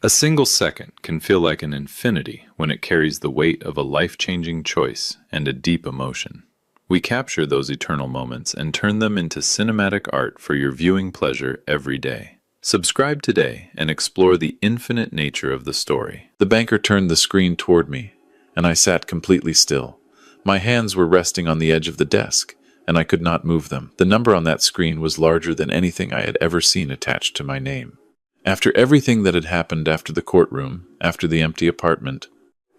A single second can feel like an infinity when it carries the weight of a life-changing choice and a deep emotion. We capture those eternal moments and turn them into cinematic art for your viewing pleasure every day. Subscribe today and explore the infinite nature of the story. The banker turned the screen toward me, and I sat completely still. My hands were resting on the edge of the desk, and I could not move them. The number on that screen was larger than anything I had ever seen attached to my name. After everything that had happened after the courtroom, after the empty apartment,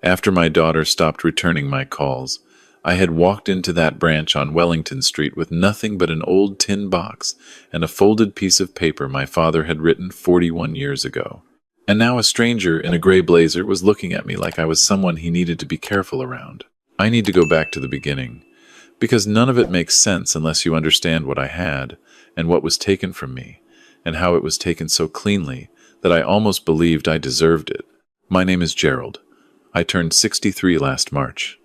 after my daughter stopped returning my calls, I had walked into that branch on Wellington Street with nothing but an old tin box and a folded piece of paper my father had written 41 years ago. And now a stranger in a gray blazer was looking at me like I was someone he needed to be careful around. I need to go back to the beginning, because none of it makes sense unless you understand what I had and what was taken from me, and how it was taken so cleanly that I almost believed I deserved it. My name is Gerald. I turned 63 last March,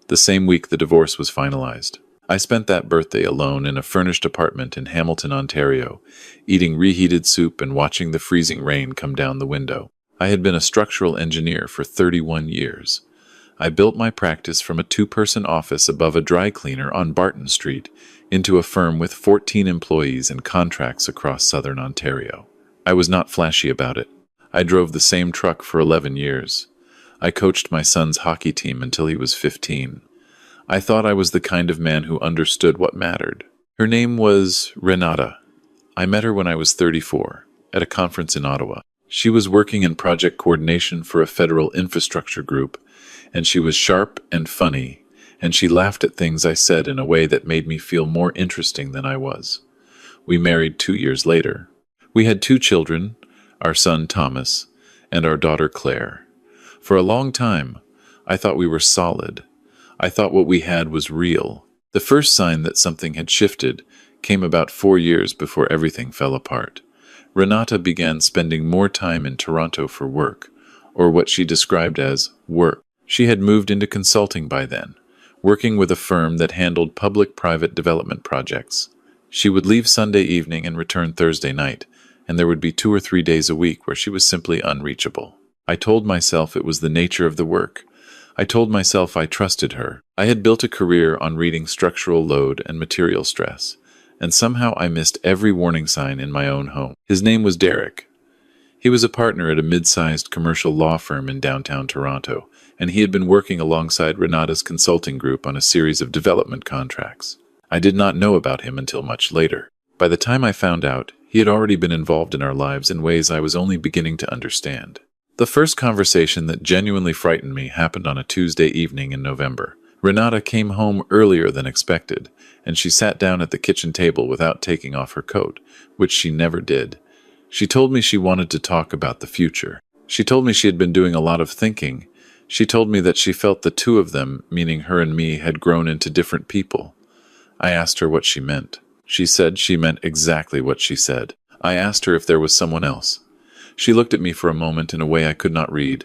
the same week the divorce was finalized. I spent that birthday alone in a furnished apartment in Hamilton, Ontario, eating reheated soup and watching the freezing rain come down the window. I had been a structural engineer for 31 years. I built my practice from a two-person office above a dry cleaner on Barton Street into a firm with 14 employees and contracts across southern Ontario. I was not flashy about it. I drove the same truck for 11 years. I coached my son's hockey team until he was 15. I thought I was the kind of man who understood what mattered. Her name was Renata. I met her when I was 34, at a conference in Ottawa. She was working in project coordination for a federal infrastructure group, and she was sharp and funny, and she laughed at things I said in a way that made me feel more interesting than I was. We married 2 years later. We had 2 children, our son Thomas, and our daughter Claire. For a long time, I thought we were solid. I thought what we had was real. The first sign that something had shifted came about 4 years before everything fell apart. Renata began spending more time in Toronto for work, or what she described as work. She had moved into consulting by then, working with a firm that handled public-private development projects. She would leave Sunday evening and return Thursday night, and there would be 2 or 3 days a week where she was simply unreachable. I told myself it was the nature of the work. I told myself I trusted her. I had built a career on reading structural load and material stress, and somehow I missed every warning sign in my own home. His name was Derek. He was a partner at a mid-sized commercial law firm in downtown Toronto, and he had been working alongside Renata's consulting group on a series of development contracts. I did not know about him until much later. By the time I found out, he had already been involved in our lives in ways I was only beginning to understand. The first conversation that genuinely frightened me happened on a Tuesday evening in November. Renata came home earlier than expected, and she sat down at the kitchen table without taking off her coat, which she never did. She told me she wanted to talk about the future. She told me she had been doing a lot of thinking. She told me that she felt the two of them, meaning her and me, had grown into different people. I asked her what she meant. She said she meant exactly what she said. I asked her if there was someone else. She looked at me for a moment in a way I could not read,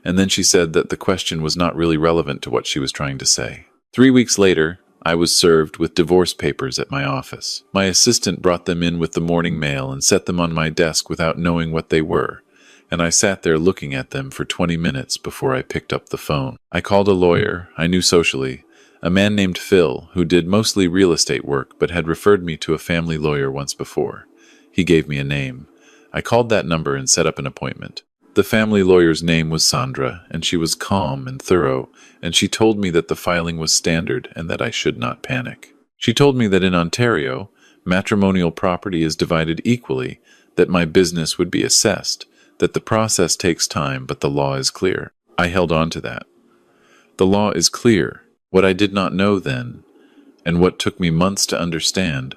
and then she said that the question was not really relevant to what she was trying to say. 3 weeks later, I was served with divorce papers at my office. My assistant brought them in with the morning mail and set them on my desk without knowing what they were, and I sat there looking at them for 20 minutes before I picked up the phone. I called a lawyer I knew socially, a man named Phil, who did mostly real estate work but had referred me to a family lawyer once before. He gave me a name. I called that number and set up an appointment. The family lawyer's name was Sandra, and she was calm and thorough, and she told me that the filing was standard and that I should not panic. She told me that in Ontario, matrimonial property is divided equally, that my business would be assessed, that the process takes time, but the law is clear. I held on to that. The law is clear. What I did not know then, and what took me months to understand,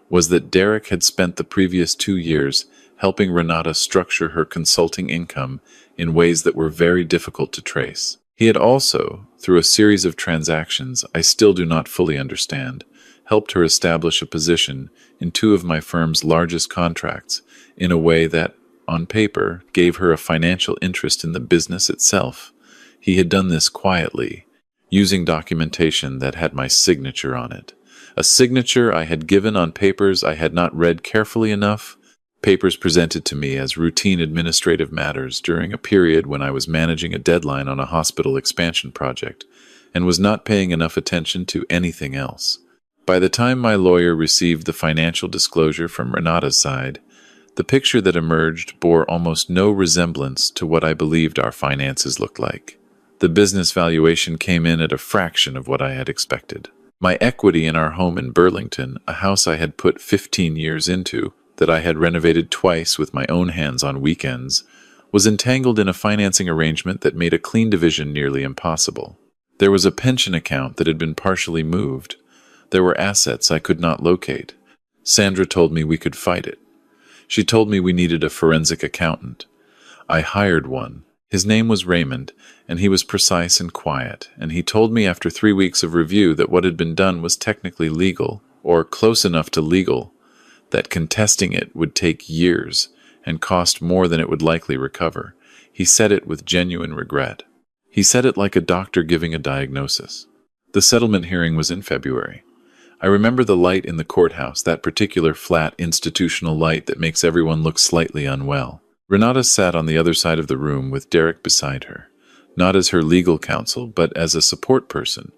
was that Derek had spent the previous 2 years helping Renata structure her consulting income in ways that were very difficult to trace. He had also, through a series of transactions I still do not fully understand, helped her establish a position in 2 of my firm's largest contracts in a way that, on paper, gave her a financial interest in the business itself. He had done this quietly, using documentation that had my signature on it. A signature I had given on papers I had not read carefully enough, papers presented to me as routine administrative matters during a period when I was managing a deadline on a hospital expansion project and was not paying enough attention to anything else. By the time my lawyer received the financial disclosure from Renata's side, the picture that emerged bore almost no resemblance to what I believed our finances looked like. The business valuation came in at a fraction of what I had expected. My equity in our home in Burlington, a house I had put 15 years into, that I had renovated twice with my own hands on weekends, was entangled in a financing arrangement that made a clean division nearly impossible. There was a pension account that had been partially moved. There were assets I could not locate. Sandra told me we could fight it. She told me we needed a forensic accountant. I hired one. His name was Raymond, and he was precise and quiet, and he told me after 3 weeks of review that what had been done was technically legal, or close enough to legal, that contesting it would take years and cost more than it would likely recover. He said it with genuine regret. He said it like a doctor giving a diagnosis. The settlement hearing was in February. I remember the light in the courthouse, that particular flat institutional light that makes everyone look slightly unwell. Renata sat on the other side of the room with Derek beside her, not as her legal counsel, but as a support person,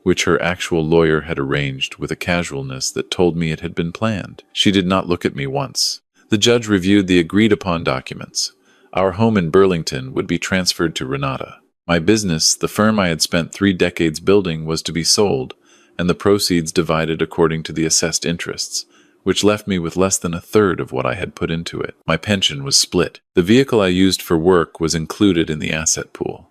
which her actual lawyer had arranged with a casualness that told me it had been planned. She did not look at me once. The judge reviewed the agreed-upon documents. Our home in Burlington would be transferred to Renata. My business, the firm I had spent 3 decades building, was to be sold, and the proceeds divided according to the assessed interests, which left me with less than a third of what I had put into it. My pension was split. The vehicle I used for work was included in the asset pool.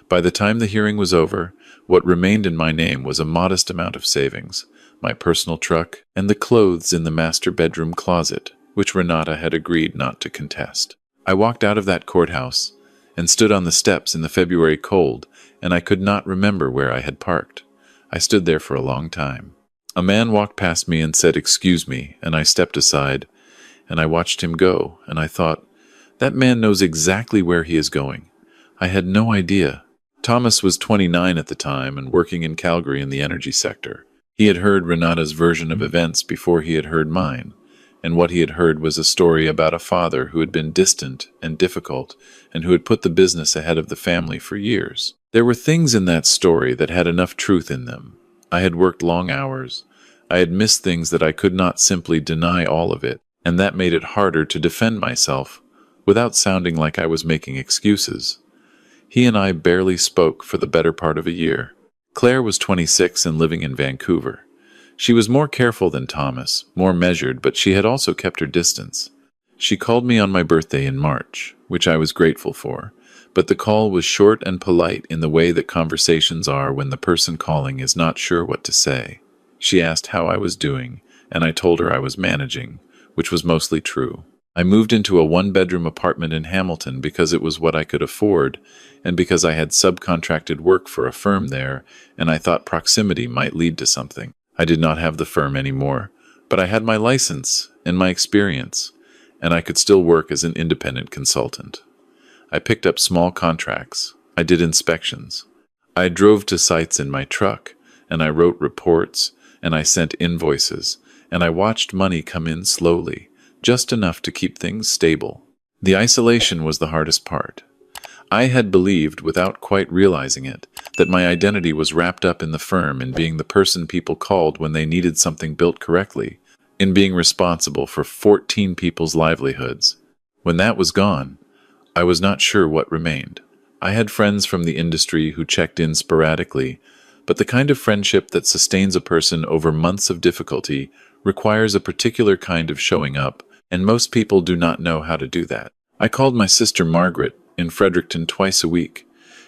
By the time the hearing was over, what remained in my name was a modest amount of savings, my personal truck, and the clothes in the master bedroom closet, which Renata had agreed not to contest. I walked out of that courthouse and stood on the steps in the February cold, and I could not remember where I had parked. I stood there for a long time. A man walked past me and said, "Excuse me," and I stepped aside, and I watched him go, and I thought, that man knows exactly where he is going. I had no idea. Thomas was 29 at the time and working in Calgary in the energy sector. He had heard Renata's version of events before he had heard mine, and what he had heard was a story about a father who had been distant and difficult and who had put the business ahead of the family for years. There were things in that story that had enough truth in them. I had worked long hours. I had missed things that I could not simply deny all of it, and that made it harder to defend myself without sounding like I was making excuses. He and I barely spoke for the better part of a year. Claire was 26 and living in Vancouver. She was more careful than Thomas, more measured, but she had also kept her distance. She called me on my birthday in March, which I was grateful for, but the call was short and polite in the way that conversations are when the person calling is not sure what to say. She asked how I was doing, and I told her I was managing, which was mostly true. I moved into a 1-bedroom apartment in Hamilton because it was what I could afford, and because I had subcontracted work for a firm there, and I thought proximity might lead to something. I did not have the firm anymore, but I had my license and my experience, and I could still work as an independent consultant. I picked up small contracts. I did inspections. I drove to sites in my truck, and I wrote reports, and I sent invoices, and I watched money come in slowly, just enough to keep things stable. The isolation was the hardest part. I had believed, without quite realizing it, that my identity was wrapped up in the firm, in being the person people called when they needed something built correctly, in being responsible for 14 people's livelihoods. When that was gone, I was not sure what remained. I had friends from the industry who checked in sporadically, but the kind of friendship that sustains a person over months of difficulty requires a particular kind of showing up, and most people do not know how to do that. I called my sister Margaret in Fredericton twice a week.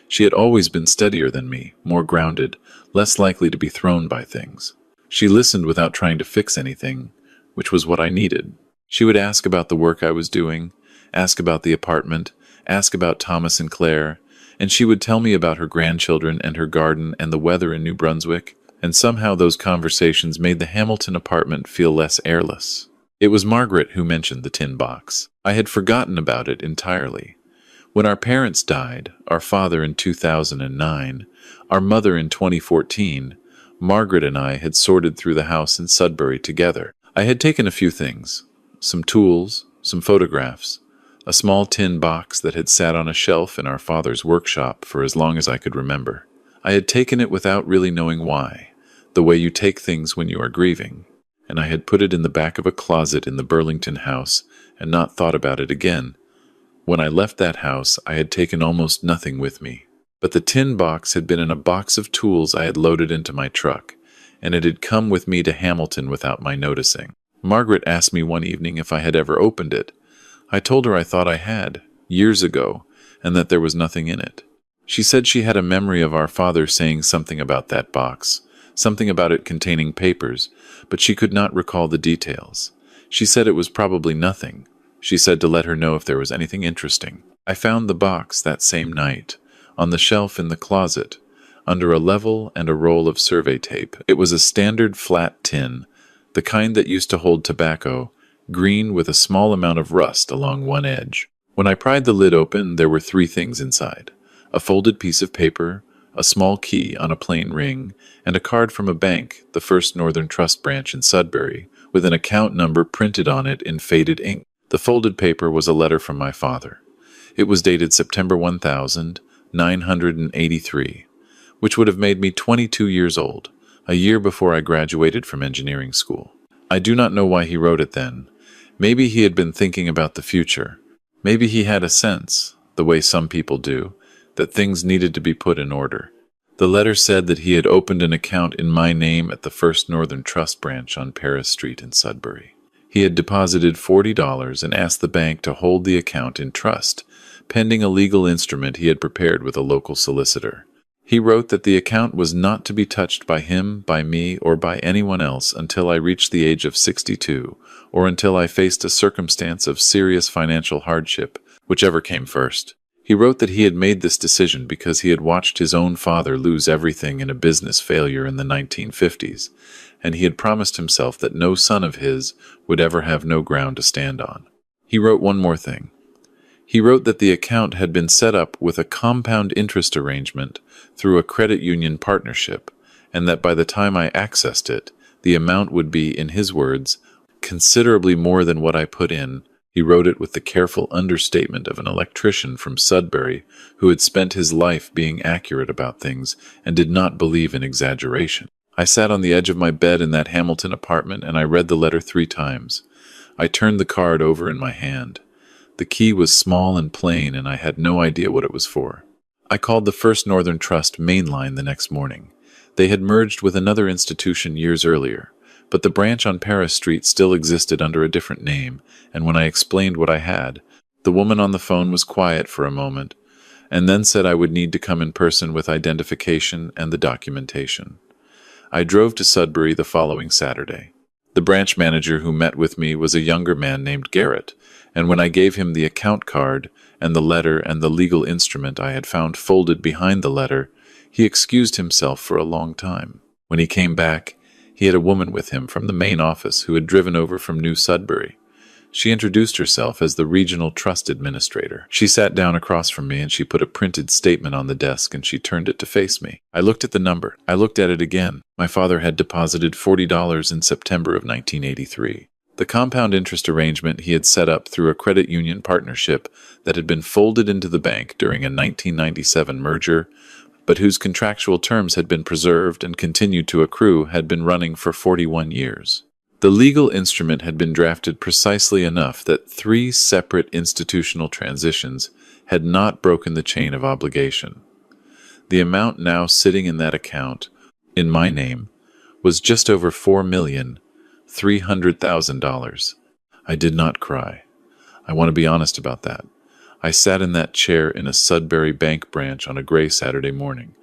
She had always been steadier than me, more grounded, less likely to be thrown by things. She listened without trying to fix anything, which was what I needed. She would ask about the work I was doing, ask about the apartment, ask about Thomas and Claire, and she would tell me about her grandchildren and her garden and the weather in New Brunswick, and somehow those conversations made the Hamilton apartment feel less airless. It was Margaret who mentioned the tin box. I had forgotten about it entirely. When our parents died, our father in 2009, our mother in 2014, Margaret and I had sorted through the house in Sudbury together. I had taken a few things, some tools, some photographs, a small tin box that had sat on a shelf in our father's workshop for as long as I could remember. I had taken it without really knowing why, the way you take things when you are grieving, and I had put it in the back of a closet in the Burlington house and not thought about it again. When I left that house, I had taken almost nothing with me. But the tin box had been in a box of tools I had loaded into my truck, and it had come with me to Hamilton without my noticing. Margaret asked me one evening if I had ever opened it. I told her I thought I had, years ago, and that there was nothing in it. She said she had a memory of our father saying something about that box, something about it containing papers, but she could not recall the details. She said it was probably nothing. She said to let her know if there was anything interesting. I found the box that same night, on the shelf in the closet, under a level and a roll of survey tape. It was a standard flat tin, the kind that used to hold tobacco, green with a small amount of rust along one edge. When I pried the lid open, there were 3 things inside: a folded piece of paper, a small key on a plain ring, and a card from a bank, the First Northern Trust branch in Sudbury, with an account number printed on it in faded ink. The folded paper was a letter from my father. It was dated September 1983, which would have made me 22 years old, a year before I graduated from engineering school. I do not know why he wrote it then. Maybe he had been thinking about the future. Maybe he had a sense, the way some people do, that things needed to be put in order. The letter said that he had opened an account in my name at the First Northern Trust branch on Paris Street in Sudbury. He had deposited $40 and asked the bank to hold the account in trust, pending a legal instrument he had prepared with a local solicitor. He wrote that the account was not to be touched by him, by me, or by anyone else until I reached the age of 62, or until I faced a circumstance of serious financial hardship, whichever came first. He wrote that he had made this decision because he had watched his own father lose everything in a business failure in the 1950s, and he had promised himself that no son of his would ever have no ground to stand on. He wrote one more thing. He wrote that the account had been set up with a compound interest arrangement through a credit union partnership, and that by the time I accessed it, the amount would be, in his words, considerably more than what I put in. He wrote it with the careful understatement of an electrician from Sudbury who had spent his life being accurate about things and did not believe in exaggeration. I sat on the edge of my bed in that Hamilton apartment and I read the letter 3 times. I turned the card over in my hand. The key was small and plain and I had no idea what it was for. I called the First Northern Trust main line the next morning. They had merged with another institution years earlier, but the branch on Paris Street still existed under a different name, and when I explained what I had, the woman on the phone was quiet for a moment, and then said I would need to come in person with identification and the documentation. I drove to Sudbury the following Saturday. The branch manager who met with me was a younger man named Garrett, and when I gave him the account card and the letter and the legal instrument I had found folded behind the letter, he excused himself for a long time. When he came back, he had a woman with him from the main office who had driven over from New Sudbury. She introduced herself as the Regional Trust Administrator. She sat down across from me and she put a printed statement on the desk and she turned it to face me. I looked at the number. I looked at it again. My father had deposited $40 in September of 1983. The compound interest arrangement he had set up through a credit union partnership that had been folded into the bank during a 1997 merger, but whose contractual terms had been preserved and continued to accrue, had been running for 41 years. The legal instrument had been drafted precisely enough that 3 separate institutional transitions had not broken the chain of obligation. The amount now sitting in that account, in my name, was just over $4,300,000. I did not cry. I want to be honest about that. I sat in that chair in a Sudbury bank branch on a gray Saturday morning,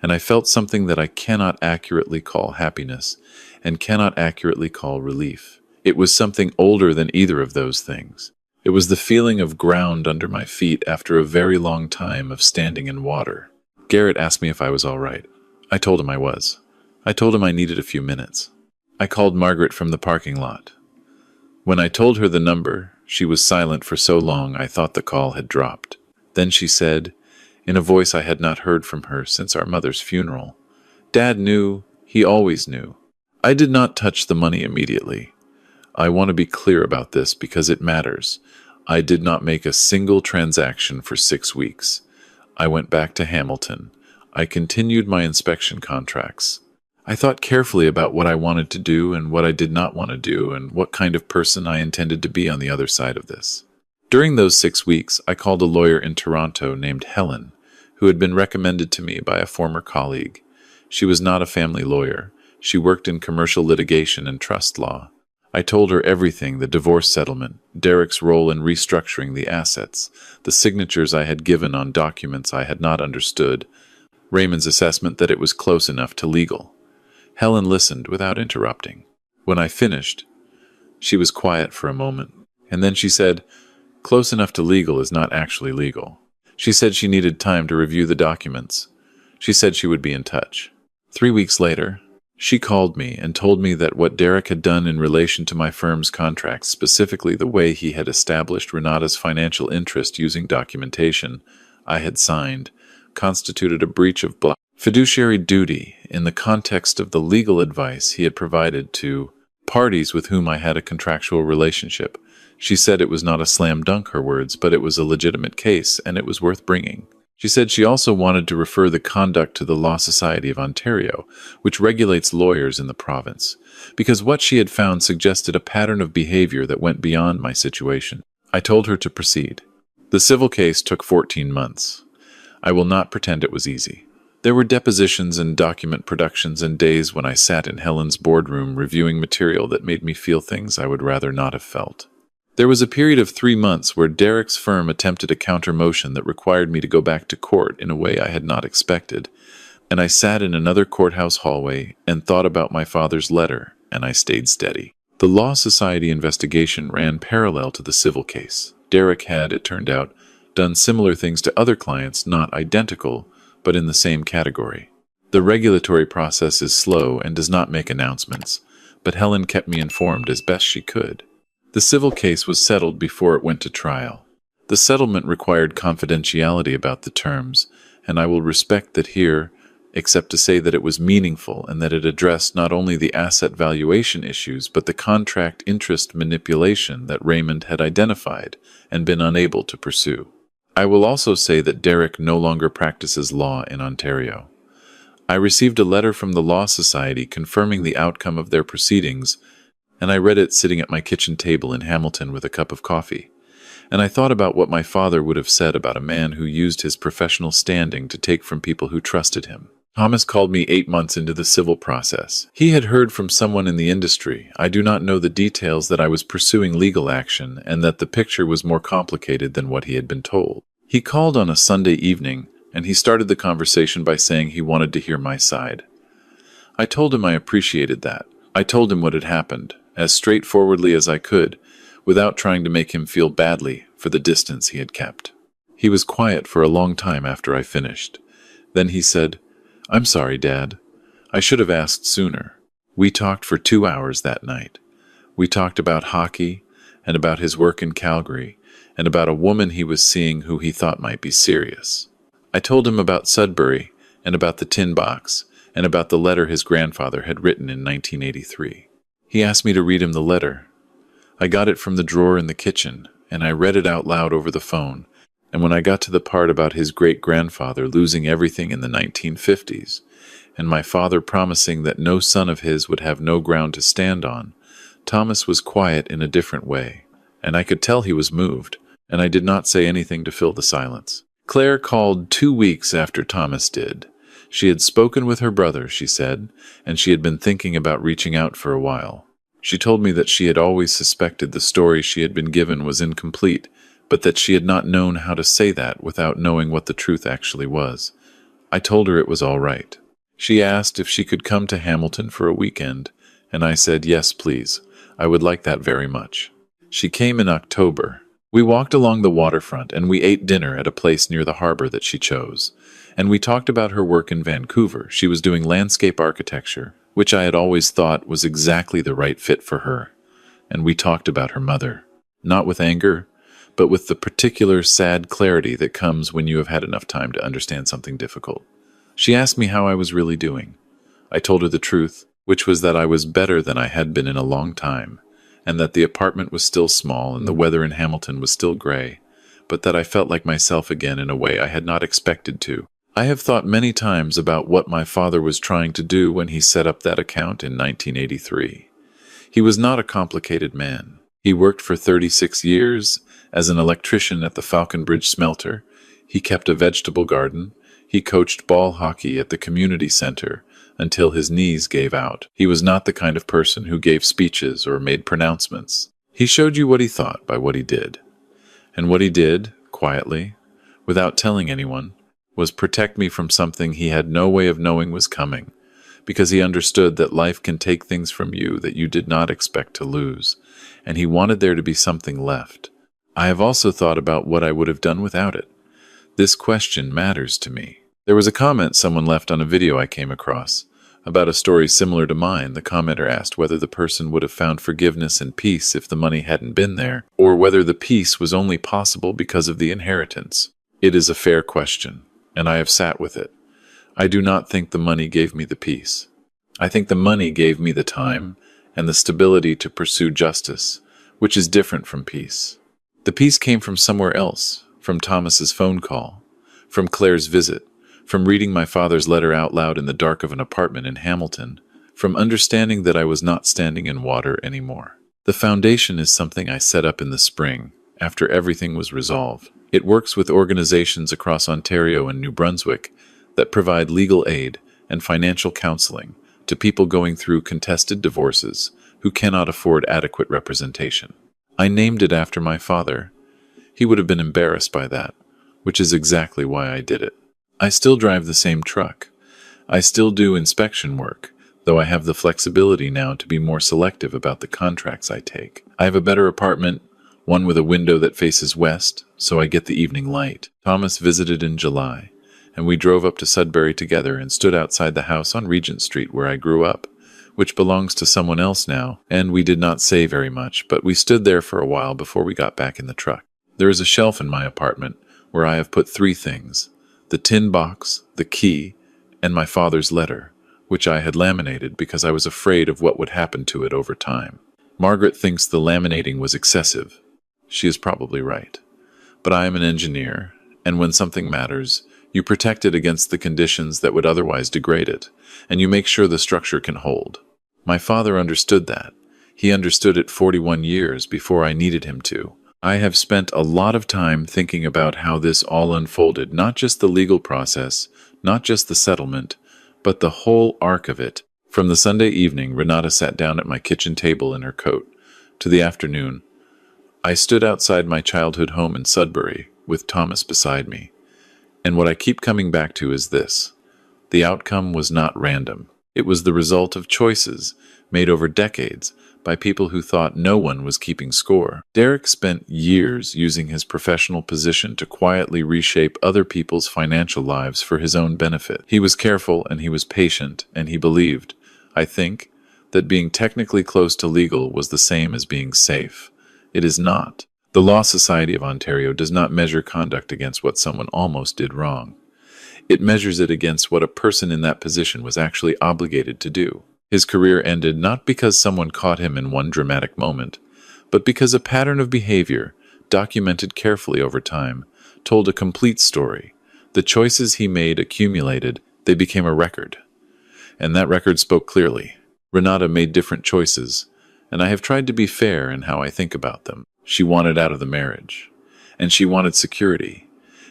and I felt something that I cannot accurately call happiness and cannot accurately call relief. It was something older than either of those things. It was the feeling of ground under my feet after a very long time of standing in water. Garrett asked me if I was all right. I told him I was. I told him I needed a few minutes. I called Margaret from the parking lot. When I told her the number, she was silent for so long I thought the call had dropped. Then she said, in a voice I had not heard from her since our mother's funeral, "Dad knew. He always knew." I did not touch the money immediately. I want to be clear about this because it matters. I did not make a single transaction for 6 weeks. I went back to Hamilton. I continued my inspection contracts. I thought carefully about what I wanted to do and what I did not want to do and what kind of person I intended to be on the other side of this. During those 6 weeks, I called a lawyer in Toronto named Helen, who had been recommended to me by a former colleague. She was not a family lawyer. She worked in commercial litigation and trust law. I told her everything: the divorce settlement, Derek's role in restructuring the assets, the signatures I had given on documents I had not understood, Raymond's assessment that it was close enough to legal. Helen listened without interrupting. When I finished, she was quiet for a moment, and then she said, "Close enough to legal is not actually legal." She said she needed time to review the documents. She said she would be in touch. 3 weeks later, she called me and told me that what Derek had done in relation to my firm's contracts, specifically the way he had established Renata's financial interest using documentation I had signed, constituted a breach of fiduciary duty in the context of the legal advice he had provided to parties with whom I had a contractual relationship. She said it was not a slam dunk, her words, but it was a legitimate case and it was worth bringing. She said she also wanted to refer the conduct to the Law Society of Ontario, which regulates lawyers in the province, because what she had found suggested a pattern of behavior that went beyond my situation. I told her to proceed. The civil case took 14 months. I will not pretend it was easy. There were depositions and document productions and days when I sat in Helen's boardroom reviewing material that made me feel things I would rather not have felt. There was a period of 3 months where Derek's firm attempted a counter-motion that required me to go back to court in a way I had not expected, and I sat in another courthouse hallway and thought about my father's letter, and I stayed steady. The Law Society investigation ran parallel to the civil case. Derek had, it turned out, done similar things to other clients, not identical, but in the same category. The regulatory process is slow and does not make announcements, but Helen kept me informed as best she could. The civil case was settled before it went to trial. The settlement required confidentiality about the terms, and I will respect that here, except to say that it was meaningful and that it addressed not only the asset valuation issues but the contract interest manipulation that Raymond had identified and been unable to pursue. I will also say that Derek no longer practices law in Ontario. I received a letter from the Law Society confirming the outcome of their proceedings, and I read it sitting at my kitchen table in Hamilton with a cup of coffee. And I thought about what my father would have said about a man who used his professional standing to take from people who trusted him. Thomas called me 8 months into the civil process. He had heard from someone in the industry, I do not know the details, that I was pursuing legal action and that the picture was more complicated than what he had been told. He called on a Sunday evening, and he started the conversation by saying he wanted to hear my side. I told him I appreciated that. I told him what had happened, as straightforwardly as I could, without trying to make him feel badly for the distance he had kept. He was quiet for a long time after I finished. Then he said, "I'm sorry, Dad. I should have asked sooner." We talked for 2 hours that night. We talked about hockey and about his work in Calgary and about a woman he was seeing who he thought might be serious. I told him about Sudbury and about the tin box and about the letter his grandfather had written in 1983. He asked me to read him the letter. I got it from the drawer in the kitchen, and I read it out loud over the phone, and when I got to the part about his great-grandfather losing everything in the 1950s, and my father promising that no son of his would have no ground to stand on, Thomas was quiet in a different way, and I could tell he was moved, and I did not say anything to fill the silence. Claire called 2 weeks after Thomas did. She had spoken with her brother, she said, and she had been thinking about reaching out for a while. She told me that she had always suspected the story she had been given was incomplete, but that she had not known how to say that without knowing what the truth actually was. I told her it was all right. She asked if she could come to Hamilton for a weekend, and I said, "Yes, please. I would like that very much." She came in October. We walked along the waterfront, and we ate dinner at a place near the harbor that she chose. And we talked about her work in Vancouver. She was doing landscape architecture, which I had always thought was exactly the right fit for her. And we talked about her mother, not with anger, but with the particular sad clarity that comes when you have had enough time to understand something difficult. She asked me how I was really doing. I told her the truth, which was that I was better than I had been in a long time, and that the apartment was still small and the weather in Hamilton was still gray, but that I felt like myself again in a way I had not expected to. I have thought many times about what my father was trying to do when he set up that account in 1983. He was not a complicated man. He worked for 36 years as an electrician at the Falcon Bridge smelter. He kept a vegetable garden. He coached ball hockey at the community center until his knees gave out. He was not the kind of person who gave speeches or made pronouncements. He showed you what he thought by what he did. And what he did, quietly, without telling anyone, was protect me from something he had no way of knowing was coming, because he understood that life can take things from you that you did not expect to lose, and he wanted there to be something left. I have also thought about what I would have done without it. This question matters to me. There was a comment someone left on a video I came across about a story similar to mine. The commenter asked whether the person would have found forgiveness and peace if the money hadn't been there, or whether the peace was only possible because of the inheritance. It is a fair question, and I have sat with it. I do not think the money gave me the peace. I think the money gave me the time and the stability to pursue justice, which is different from peace. The peace came from somewhere else, from Thomas's phone call, from Claire's visit, from reading my father's letter out loud in the dark of an apartment in Hamilton, from understanding that I was not standing in water anymore. The foundation is something I set up in the spring, after everything was resolved. It works with organizations across Ontario and New Brunswick that provide legal aid and financial counseling to people going through contested divorces who cannot afford adequate representation. I named it after my father. He would have been embarrassed by that, which is exactly why I did it. I still drive the same truck. I still do inspection work, though I have the flexibility now to be more selective about the contracts I take. I have a better apartment, one with a window that faces west, so I get the evening light. Thomas visited in July, and we drove up to Sudbury together and stood outside the house on Regent Street where I grew up, which belongs to someone else now, and we did not say very much, but we stood there for a while before we got back in the truck. There is a shelf in my apartment where I have put 3 things: the tin box, the key, and my father's letter, which I had laminated because I was afraid of what would happen to it over time. Margaret thinks the laminating was excessive. She is probably right. But I am an engineer, and when something matters, you protect it against the conditions that would otherwise degrade it, and you make sure the structure can hold. My father understood that. He understood it 41 years before I needed him to. I have spent a lot of time thinking about how this all unfolded, not just the legal process, not just the settlement, but the whole arc of it. From the Sunday evening Renata sat down at my kitchen table in her coat, to the afternoon, I stood outside my childhood home in Sudbury with Thomas beside me. And what I keep coming back to is this: the outcome was not random. It was the result of choices made over decades by people who thought no one was keeping score. Derek spent years using his professional position to quietly reshape other people's financial lives for his own benefit. He was careful and he was patient, and he believed, I think, that being technically close to legal was the same as being safe. It is not. The Law Society of Ontario does not measure conduct against what someone almost did wrong. It measures it against what a person in that position was actually obligated to do. His career ended not because someone caught him in one dramatic moment, but because a pattern of behavior, documented carefully over time, told a complete story. The choices he made accumulated, they became a record. And that record spoke clearly. Renata made different choices, and I have tried to be fair in how I think about them. She wanted out of the marriage, and she wanted security,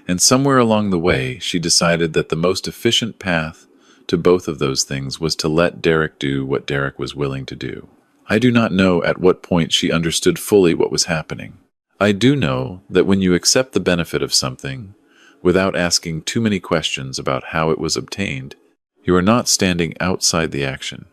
and somewhere along the way she decided that the most efficient path to both of those things was to let Derek do what Derek was willing to do. I do not know at what point she understood fully what was happening. I do know that when you accept the benefit of something, without asking too many questions about how it was obtained, you are not standing outside the action.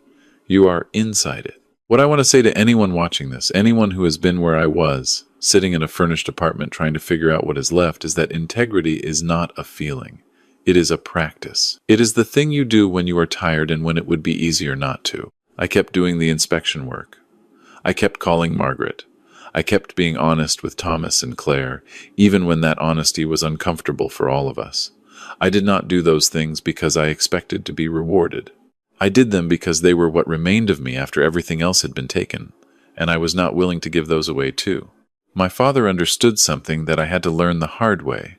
You are inside it. What I want to say to anyone watching this, anyone who has been where I was, sitting in a furnished apartment trying to figure out what is left, is that integrity is not a feeling. It is a practice. It is the thing you do when you are tired and when it would be easier not to. I kept doing the inspection work. I kept calling Margaret. I kept being honest with Thomas and Claire, even when that honesty was uncomfortable for all of us. I did not do those things because I expected to be rewarded. I did them because they were what remained of me after everything else had been taken, and I was not willing to give those away too. My father understood something that I had to learn the hard way,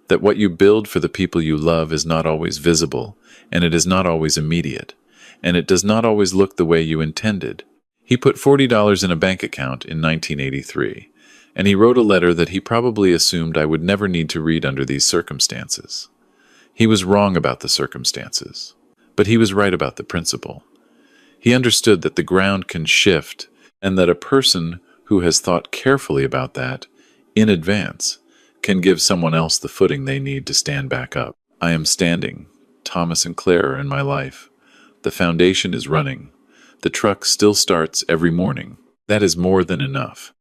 that what you build for the people you love is not always visible, and it is not always immediate, and it does not always look the way you intended. He put $40 in a bank account in 1983, and he wrote a letter that he probably assumed I would never need to read under these circumstances. He was wrong about the circumstances, but he was right about the principle. He understood that the ground can shift, and that a person who has thought carefully about that in advance can give someone else the footing they need to stand back up. I am standing. Thomas and Claire are in my life. The foundation is running. The truck still starts every morning. That is more than enough.